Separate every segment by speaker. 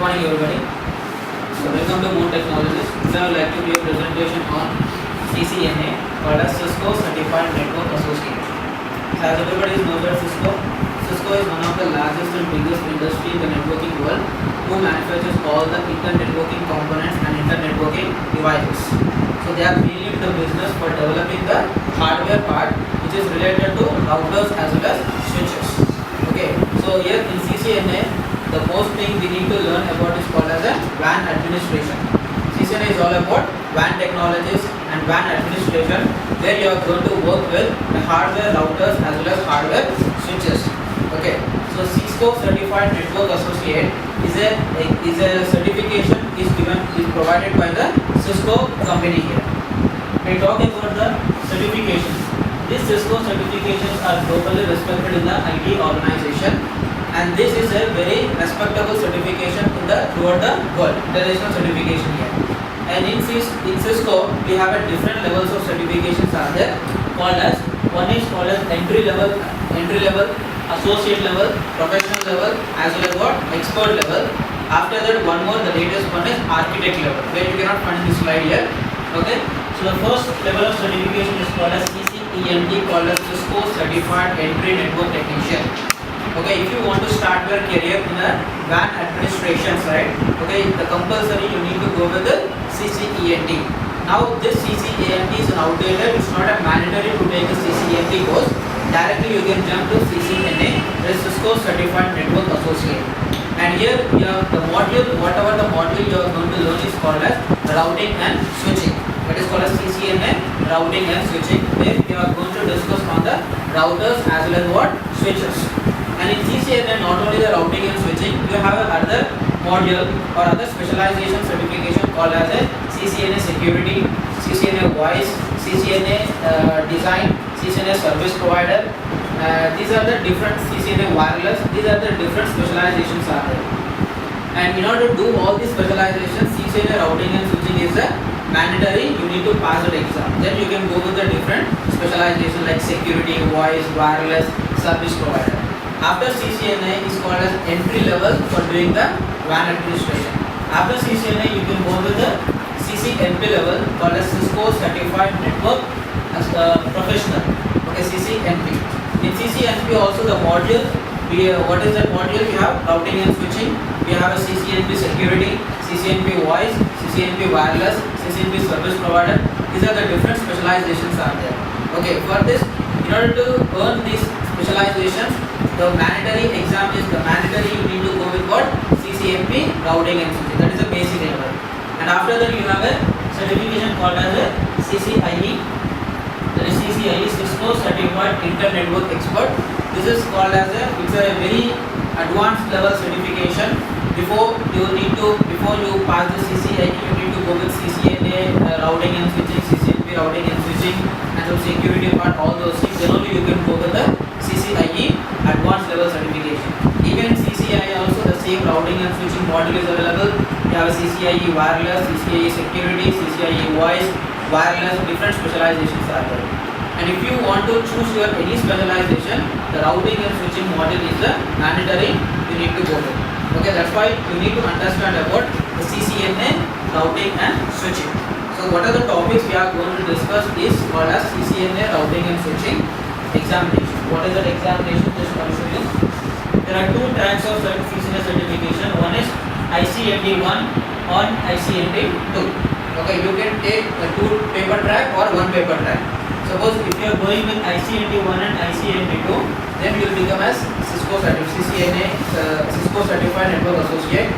Speaker 1: morning everybody. So welcome to Moon Technologies. Today I would like to give a presentation on CCNA called as Cisco Certified Network Associate. So as everybody knows that Cisco is one of the largest and biggest industry in the networking world who manufactures all the internet networking components and internet networking devices. So they are mainly in the business for developing the hardware part which is related to routers as well as switches. Okay, so here in CCNA the most thing we need to learn about is called as a WAN administration. CCNA is all about WAN technologies and WAN administration, where you are going to work with the hardware routers as well as hardware switches. Okay, so Cisco Certified Network Associate is a certification is provided by the Cisco company here. We talk about the certifications. These Cisco certifications are globally respected in the IT organization, and this is a very respectable certification throughout the world. International certification here. And in Cisco, we have a different levels of certifications are there. One is called as entry level, associate level, professional level, as well as what expert level. After that, one more, the latest one is architect level, where you cannot find this slide here. Okay. So the first level of certification is called as CCENT, called as Cisco Certified Entry Network Technician. Okay, if you want to start your career in the WAN administration side, okay, the compulsory you need to go with the CCENT. Now this CCENT is an outdated, it's not a mandatory to take a CCENT course. Directly you can jump to CCNA, that is Cisco Certified Network Associate. And here you have the module, whatever the module you are going to learn is called as routing and switching. That is called as CCNA, routing and switching. There you are going to discuss on the routers as well as what? Switches. And in CCNA, not only the routing and switching, you have another module or other specialization certification called as a CCNA security, CCNA voice, CCNA design, CCNA service provider. These are the different CCNA wireless. These are the different specializations are there. And in order to do all these specializations, CCNA routing and switching is a mandatory. You need to pass the exam. Then you can go with the different specialization like security, voice, wireless, service provider. After CCNA is called as entry level for doing the WAN administration. After CCNA you can go with the CCNP level called as Cisco Certified Network as Professional. Okay, CCNP. In CCNP also the module, what is that module? We have routing and switching. We have a CCNP security, CCNP voice, CCNP wireless, CCNP service provider. These are the different specializations are there. Okay, for this, in order to earn these specializations, the mandatory exam is the mandatory you need to go with what? CCNP, routing and switching. That is the basic level. And after that you have a certification called as a CCIE. That is CCIE, Cisco Certified Internet Network Expert. This is called as it's a very advanced level certification. Before you pass the CCIE, you need to go with CCNA routing and switching, CCNP routing and switching, and some security part, all those things. Then only you can go with the CCIE advanced level certification. Even in CCIE also the same routing and switching module is available. You have a CCIE wireless, CCIE security, CCIE voice, wireless, different specializations are there. And if you want to choose your any specialization, the routing and switching module is the mandatory you need to go with. Okay, that's why you need to understand about the CCNA routing and switching. So what are the topics we are going to discuss is called as CCNA routing and switching examination. What is that examination? Just want to show you. There are two tracks of CCNA certification. One is ICND 1 on ICND 2. Okay, you can take a 2 paper track or 1 paper track. Suppose if you are going with ICND 1 and ICND 2, then you will become as Cisco CCNA Cisco Certified Network Associate.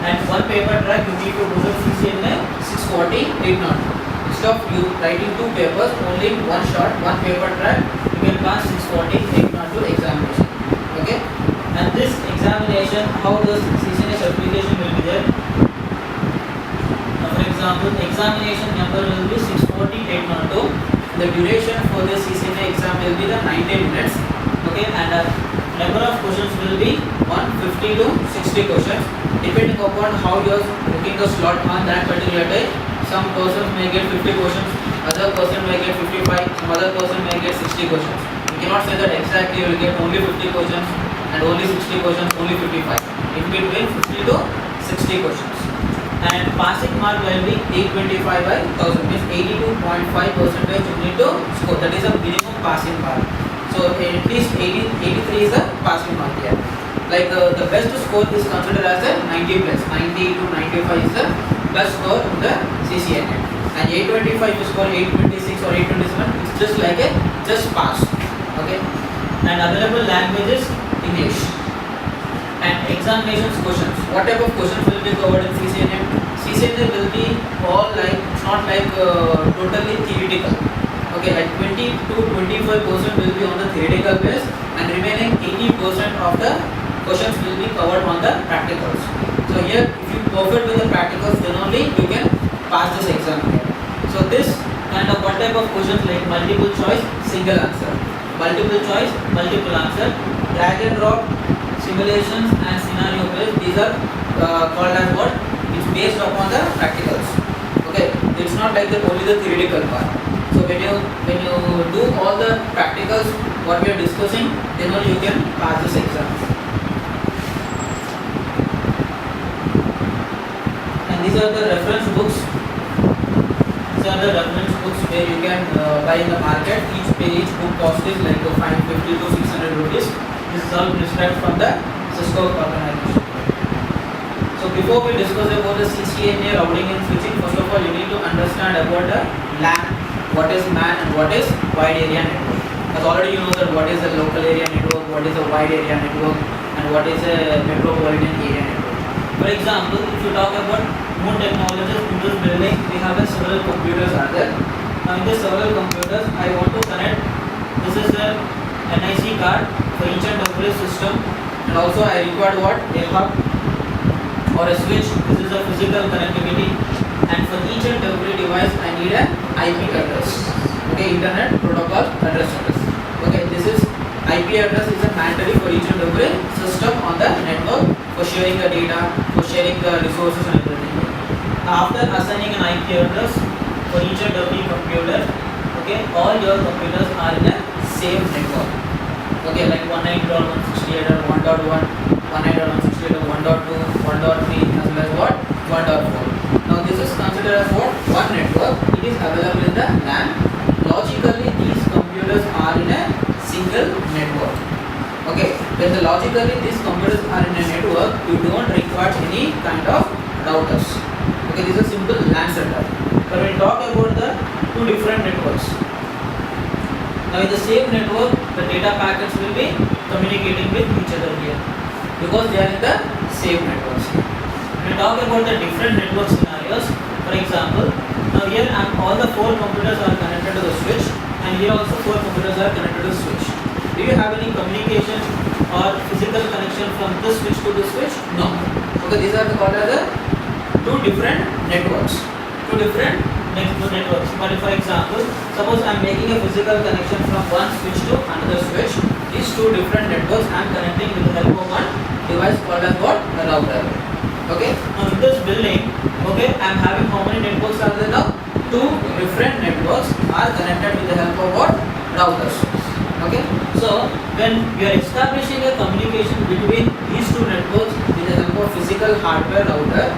Speaker 1: And 1 paper track you need to go with CCNA 640 800. Instead of you writing 2 papers, only one shot, 1 paper track, you can pass 640 800 examination. Okay, and this examination, how the CCNA certification will be there. For example, examination number will be 640 802. The duration for the CCNA exam will be the 90 minutes. Okay, and the number of questions will be 150 to 60 questions, depending upon how you are booking the slot on that particular day. Some persons may get 50 questions, other person may get 55, some other person may get 60 questions. You cannot say that exactly you will get only 50 questions and only 60 questions, only 55. It will be between 50 to 60 questions. And passing mark will be 825 by 1000, means 82.5% you need to score. That is a minimum passing mark. So at least 83 is the passing mark here. Like the best score is considered as a 90 plus. 90 to 95 is the best score in the CCNA. And 825 you score 826 or 827, it's just like a just pass. Okay. And available languages English. And examinations questions. What type of questions will be covered in CCNA? CCNA will be all like, it's not like totally theoretical. Okay, like 20 to 25% will be on the theoretical base, and remaining 80% of the questions will be covered on the practicals. So here, if you perfect with the practicals, then only you can pass this exam here. So this kind of what type of questions, like multiple choice, single answer, multiple choice, multiple answer, drag and drop, simulations and scenario based. These are called as what? It's based upon the practicals. Okay, it's not like only the theoretical part. So when you do all the practicals what we are discussing, then only you can pass this exam. And these are the reference books. These are the reference books where you can buy in the market. Each book cost is like 550 to 600 rupees. This is all prescribed from the Cisco organization. So before we discuss about the CCNA routing and switching, first of all you need to understand about the LAN, what is MAN and what is wide area network. Because already you know that what is a local area network, what is a wide area network, and what is a metropolitan area network. For example, if you talk about Moon Technologies, in this building we have several computers are there. Now in these several computers I want to connect, this is a NIC card for each and every system, and also I require what? A hub or a switch. This is a physical connectivity, and for each and every device I need an IP address. Okay, Internet Protocol address. Okay, this is IP address is a mandatory for each and every system on the network for sharing the data, for sharing the resources and everything. After assigning an IP address for each and every computer, okay, all your computers are in a same network. Okay, like 192.168.1.1, 192.168.1.2, 1.3, as well as what? 1.4. Now this is considered as what? One network. It is available in the LAN. Logically, these computers are in a single network. Okay, when logically these computers are in a network, you don't require any kind of routers. Okay, this is a simple LAN setup. But when we talk about the two different networks, now in the same network, the data packets will be communicating with each other here because they are in the same networks. When we talk about the different network scenarios, for example, now here all the four computers are connected to the switch, and here also four computers are connected to the switch. Do you have any communication or physical connection from this switch to this switch? No. Okay, these are called as the two different networks. Two different networks. But if, for example, suppose I am making a physical connection from one switch to another switch, these two different networks I am connecting with the help of one device called as what? A router. Okay. Now in this building, okay, I am having how many networks are there now? Two different networks are connected with the help of what? Routers. Okay. So when we are establishing a communication between these two networks with the help of physical hardware router,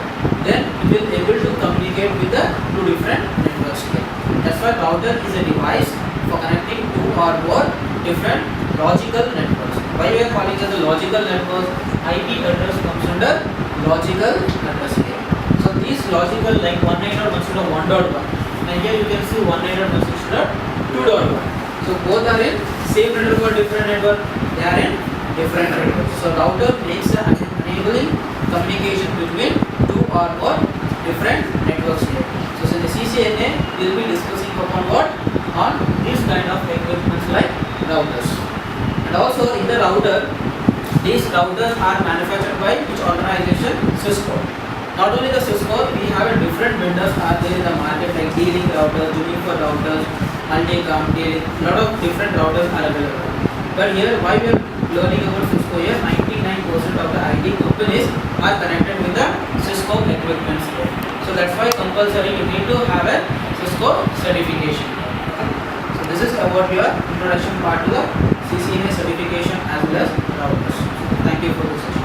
Speaker 1: then we will able to communicate with the two different networks here. That's why router is a device for connecting two or more different logical networks. Why we are calling it the logical networks? IP address comes under logical address here. So these logical like 192.1.1, and here you can see 192.1.2.1. So both are in same network or different network? They are in different networks. So router makes a enabling communication between two or more different networks here. So in the CCNA, we will be discussing upon what? On these kind of equipments like routers. And also in the router, these routers are manufactured by which organization? Cisco. Not only the Cisco, we have a different vendors are there in the market like D-Link routers, Juniper routers, Multicom, D-Link, lot of different routers are available. But here, why we are learning about Cisco here? 99% of the IT companies are connected with the Cisco equipment here. So that's why compulsory you need to have a Cisco certification. So this is about your introduction part to the CCNA certification as well as routers. Thank you for this session.